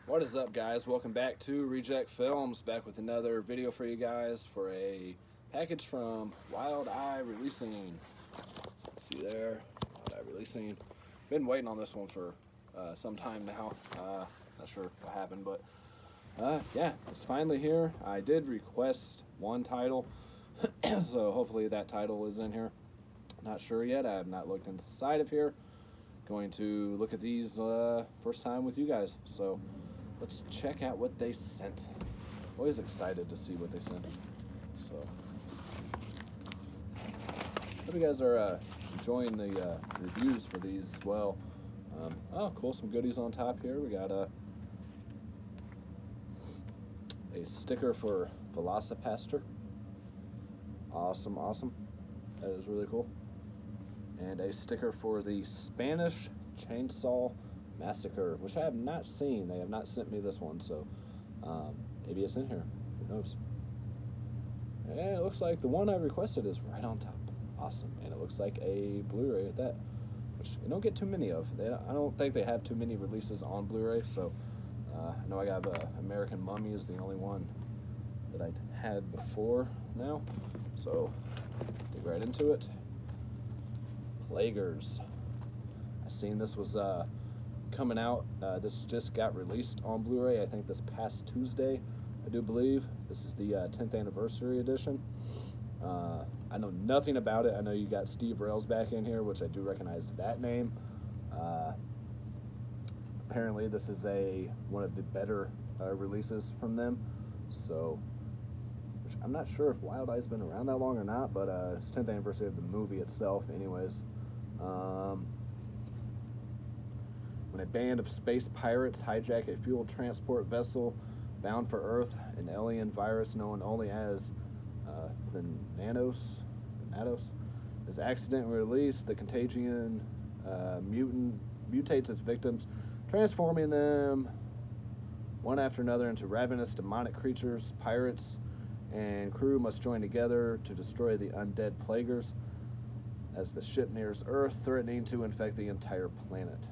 What is up, guys? Welcome back to Reject Films, back with another video for you guys for a package from Wild Eye Releasing. See there, Wild Eye Releasing. Been waiting on this one for some time now. Not sure what happened, but yeah, it's finally here. I did request one title, so hopefully that title is in here. Not sure yet. I have not looked inside of here. Going to look at these first time with you guys. So let's check out what they sent. Always excited to see what they sent. So hope you guys are enjoying the reviews for these as well. Oh, cool! Some goodies on top here. We got a sticker for Velocipaster. Awesome, awesome. That is really cool. And a sticker for the Spanish Chainsaw Massacre, which I have not seen. They have not sent me this one, so maybe it's in here. Who knows? And it looks like the one I requested is right on top. Awesome. And it looks like a Blu-ray at that, which you don't get too many of. I don't think they have too many releases on Blu-ray, so I know I got American Mummy is the only one that I had before now. So dig right into it. Plaguers. I seen this was coming out. This just got released on Blu-ray, I think this past Tuesday, I do believe. This is the 10th anniversary edition. I know nothing about it. I know you got Steve Rails back in here, which I do recognize that name. Apparently this is one of the better releases from them. So I'm not sure if Wild Eye's been around that long or not, but it's 10th anniversary of the movie itself anyways. When a band of space pirates hijack a fuel transport vessel bound for Earth, an alien virus known only as Thanatos is accidentally released. The contagion mutates its victims, transforming them one after another into ravenous demonic creatures. Pirates and crew must join together to destroy the undead plaguers as the ship nears Earth, threatening to infect the entire planet.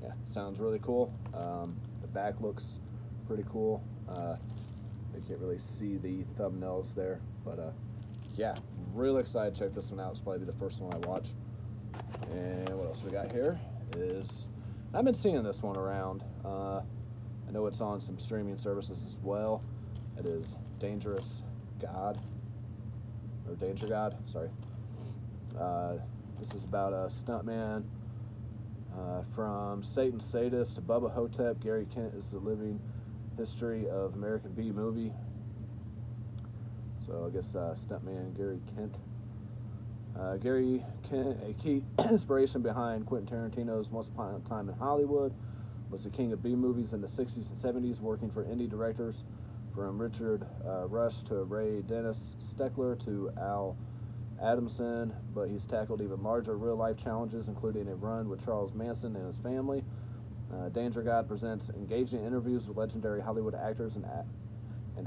Yeah, sounds really cool. The back looks pretty cool. You can't really see the thumbnails there, but yeah, really excited to check this one out. It's probably the first one I watch. And what else we got here is, I've been seeing this one around. I know it's on some streaming services as well. It is Dangerous God, or Danger God, sorry. This is about a stuntman from Satan Sadist to Bubba Hotep. Gary Kent is the living history of American B movie. So I guess stuntman Gary Kent. Gary Kent, a key inspiration behind Quentin Tarantino's Once Upon a Time in Hollywood, was the king of B movies in the 60s and 70s, working for indie directors from Richard Rush to Ray Dennis Steckler to Al Adamson, but he's tackled even larger real-life challenges, including a run with Charles Manson and his family. Danger God presents engaging interviews with legendary Hollywood actors and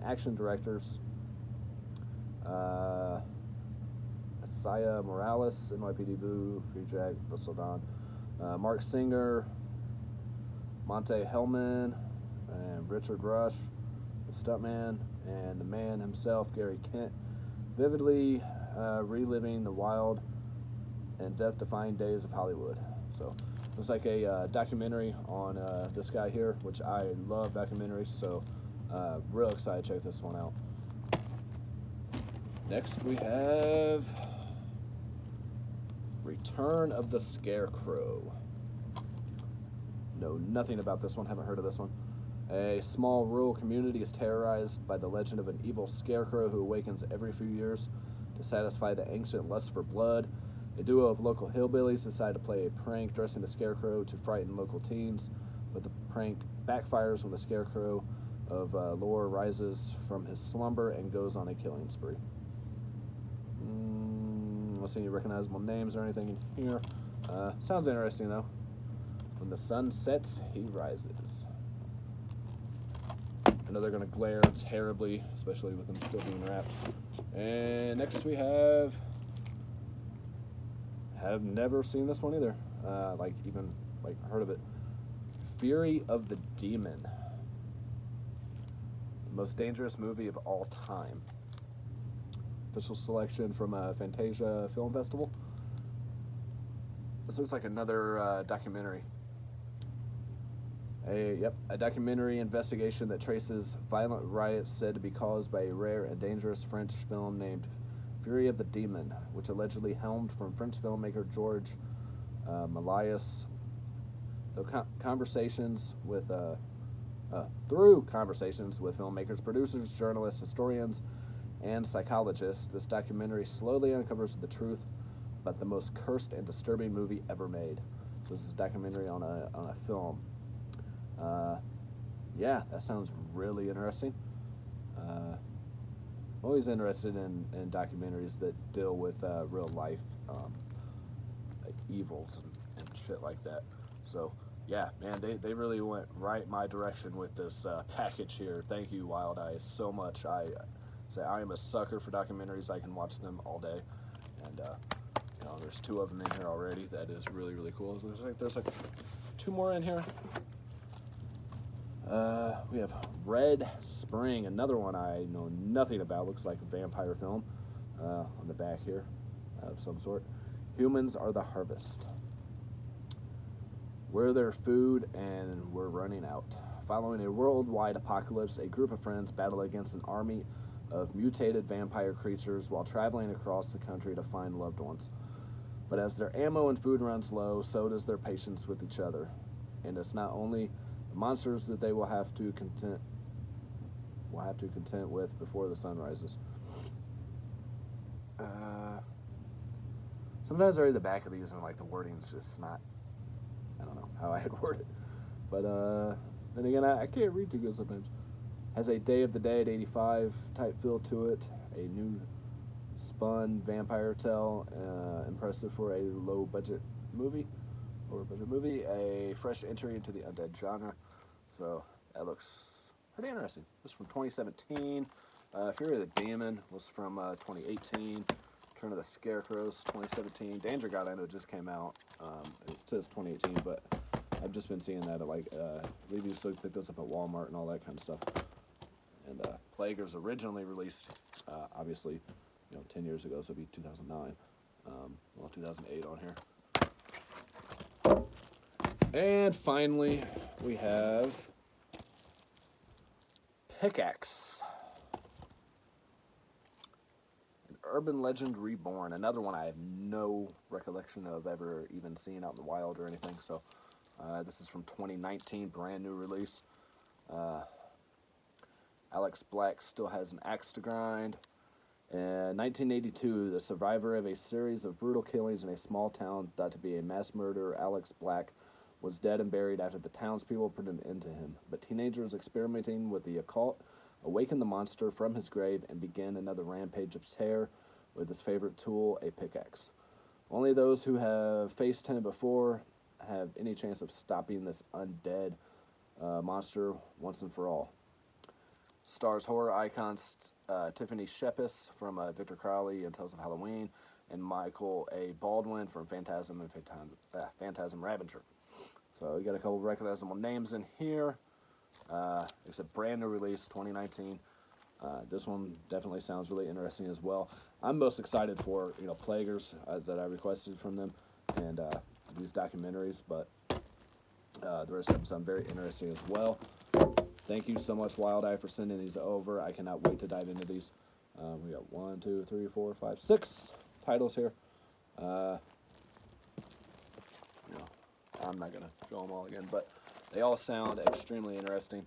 action directors. Saya Morales, NYPD Blue, Free Jack, Bristol Dawn, Mark Singer, Monte Hellman, and Richard Rush, the stuntman, and the man himself, Gary Kent, vividly reliving the wild and death-defying days of Hollywood. So looks like a documentary on this guy here, which I love documentaries, so real excited to check this one out. Next we have Return of the Scarecrow. Know nothing about this one, haven't heard of this one. A small rural community is terrorized by the legend of an evil scarecrow who awakens every few years to satisfy the ancient lust for blood. A duo of local hillbillies decide to play a prank dressing the scarecrow to frighten local teens, but the prank backfires when the scarecrow of lore rises from his slumber and goes on a killing spree. Don't see any recognizable names or anything in here. Sounds interesting though. When the sun sets, he rises. I know they're going to glare terribly, especially with them still being wrapped. And next we have never seen this one either. Even heard of it. Fury of the Demon. The most dangerous movie of all time. Official selection from Fantasia Film Festival. This looks like another documentary. A documentary investigation that traces violent riots said to be caused by a rare and dangerous French film named Fury of the Demon, which allegedly helmed from French filmmaker George Méliès. Through conversations with filmmakers, producers, journalists, historians, and psychologists, this documentary slowly uncovers the truth about the most cursed and disturbing movie ever made. So this is a documentary on a film. Yeah, that sounds really interesting. Always interested in documentaries that deal with real life like evils and shit like that. So yeah, man, they really went right my direction with this package here. Thank you, Wild Eyes, so much. I am a sucker for documentaries. I can watch them all day, and there's 2 of them in here already. That is really, really cool. There's like 2 more in here. We have Red Spring, another one I know nothing about. Looks like a vampire film on the back here of some sort. Humans are the harvest. We're their food and we're running out. Following a worldwide apocalypse, a group of friends battle against an army of mutated vampire creatures while traveling across the country to find loved ones. But as their ammo and food runs low, so does their patience with each other. And it's not only the monsters that they will have to contend with before the sun rises. Sometimes I read the back of these and like the wording's just not, I don't know how I'd word it. But then again, I can't read too good sometimes. Has a Day of the Dead 85 type feel to it. A new spun vampire tale, impressive for a low budget movie. A fresh entry into the undead genre. So that looks pretty interesting. This is from 2017. Fury of the Demon was from 2018. Turn of the Scarecrows, 2017. Danger God, I know, just came out. It says 2018, but I've just been seeing that at like, we used to pick those up at Walmart and all that kind of stuff. And Plaguers originally released, obviously, 10 years ago, so it'd be 2009. 2008 on here. And finally, we have Pickaxe. An Urban Legend Reborn. Another one I have no recollection of ever even seeing out in the wild or anything. So this is from 2019, brand new release. Alex Black still has an axe to grind. In 1982, the survivor of a series of brutal killings in a small town thought to be a mass murderer, Alex Black, was dead and buried after the townspeople put an end to him. But teenagers experimenting with the occult awakened the monster from his grave and began another rampage of terror with his favorite tool, a pickaxe. Only those who have faced him before have any chance of stopping this undead monster once and for all. Stars horror icons Tiffany Shepis from Victor Crowley and Tales of Halloween, and Michael A. Baldwin from Phantasm and Phantasm Ravager. So we got a couple of recognizable names in here. It's a brand new release, 2019. This one definitely sounds really interesting as well. I'm most excited for Plaguers that I requested from them, and these documentaries, but there is some very interesting as well. Thank you so much, Wild Eye, for sending these over. I cannot wait to dive into these. We got 1, 2, 3, 4, 5, 6 titles here. I'm not going to show them all again, but they all sound extremely interesting.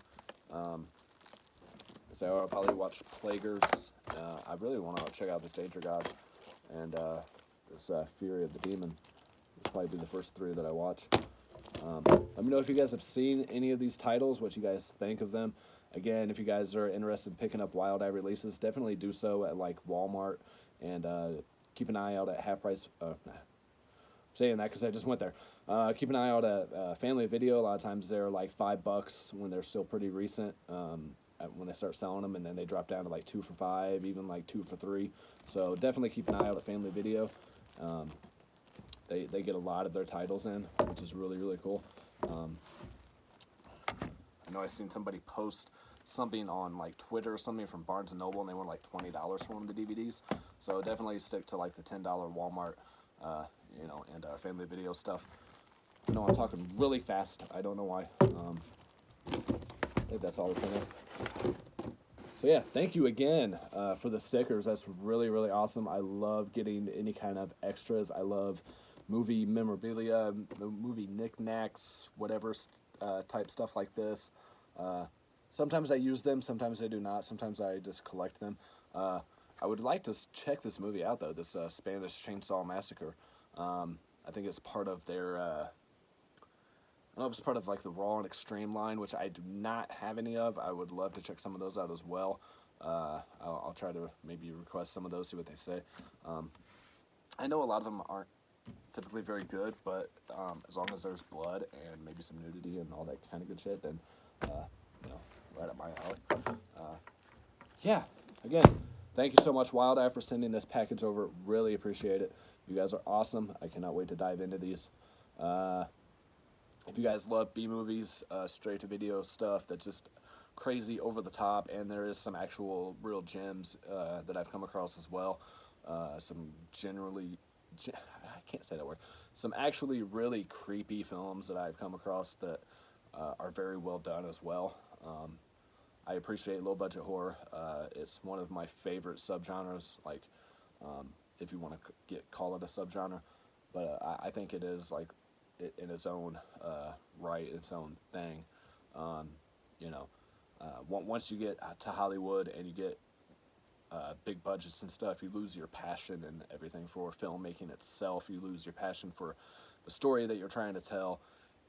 So I'll probably watch Plaguers. I really want to check out this Danger God and this Fury of the Demon. This will probably be the first 3 that I watch. Let me know if you guys have seen any of these titles, what you guys think of them. Again, if you guys are interested in picking up Wild Eye releases, definitely do so at like Walmart, and keep an eye out at Half Price. I'm saying that because I just went there. Keep an eye out at Family Video. A lot of times they're like $5 when they're still pretty recent. When they start selling them, and then they drop down to like 2 for $5, even like 2 for $3. So definitely keep an eye out at Family Video. They get a lot of their titles in, which is really, really cool. I know I seen somebody post something on like Twitter or something from Barnes & Noble, and they were like $20 for one of the DVDs. So definitely stick to like the $10 Walmart, you know, and Family Video stuff. I know I'm talking really fast. I don't know why. I think that's all this thing is. So yeah, thank you again for the stickers. That's really, really awesome. I love getting any kind of extras. I love movie memorabilia, movie knickknacks, whatever type stuff like this. Sometimes I use them, sometimes I do not. Sometimes I just collect them. I would like to check this movie out, though, this Spanish Chainsaw Massacre. I think it's part of their... I don't know if it's part of like the Raw and Extreme line, which I do not have any of. I would love to check some of those out as well. I'll try to maybe request some of those, see what they say. I know a lot of them aren't typically very good, but as long as there's blood and maybe some nudity and all that kind of good shit, then, you know, right up my alley. Yeah, again, thank you so much, Wild Eye, for sending this package over. Really appreciate it. You guys are awesome. I cannot wait to dive into these. If you guys love B-movies, straight-to-video stuff that's just crazy over the top, and there is some actual real gems that I've come across as well. Some I can't say that word. Some actually really creepy films that I've come across that are very well done as well. I appreciate low-budget horror. It's one of my favorite subgenres, like, if you want to call it a subgenre. But I think it is, like, in its own right, its own thing. You know, once you get to Hollywood and you get big budgets and stuff, you lose your passion and everything for filmmaking itself. You lose your passion for the story that you're trying to tell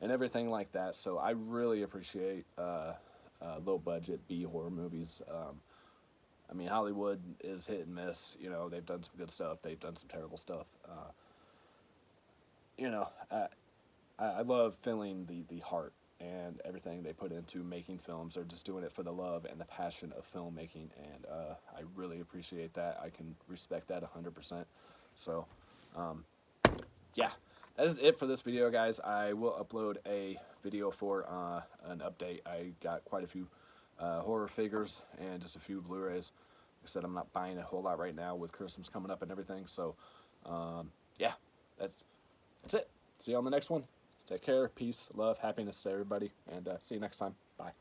and everything like that. So I really appreciate low budget B horror movies. I mean, Hollywood is hit and miss. You know, they've done some good stuff. They've done some terrible stuff. You know, I love feeling the heart and everything they put into making films. They're just doing it for the love and the passion of filmmaking, and I really appreciate that. I can respect that 100%. So, yeah, that is it for this video, guys. I will upload a video for an update. I got quite a few horror figures and just a few Blu-rays. Like I said, I'm not buying a whole lot right now with Christmas coming up and everything. So, yeah, that's it. See you on the next one. Take care, peace, love, happiness to everybody, and see you next time. Bye.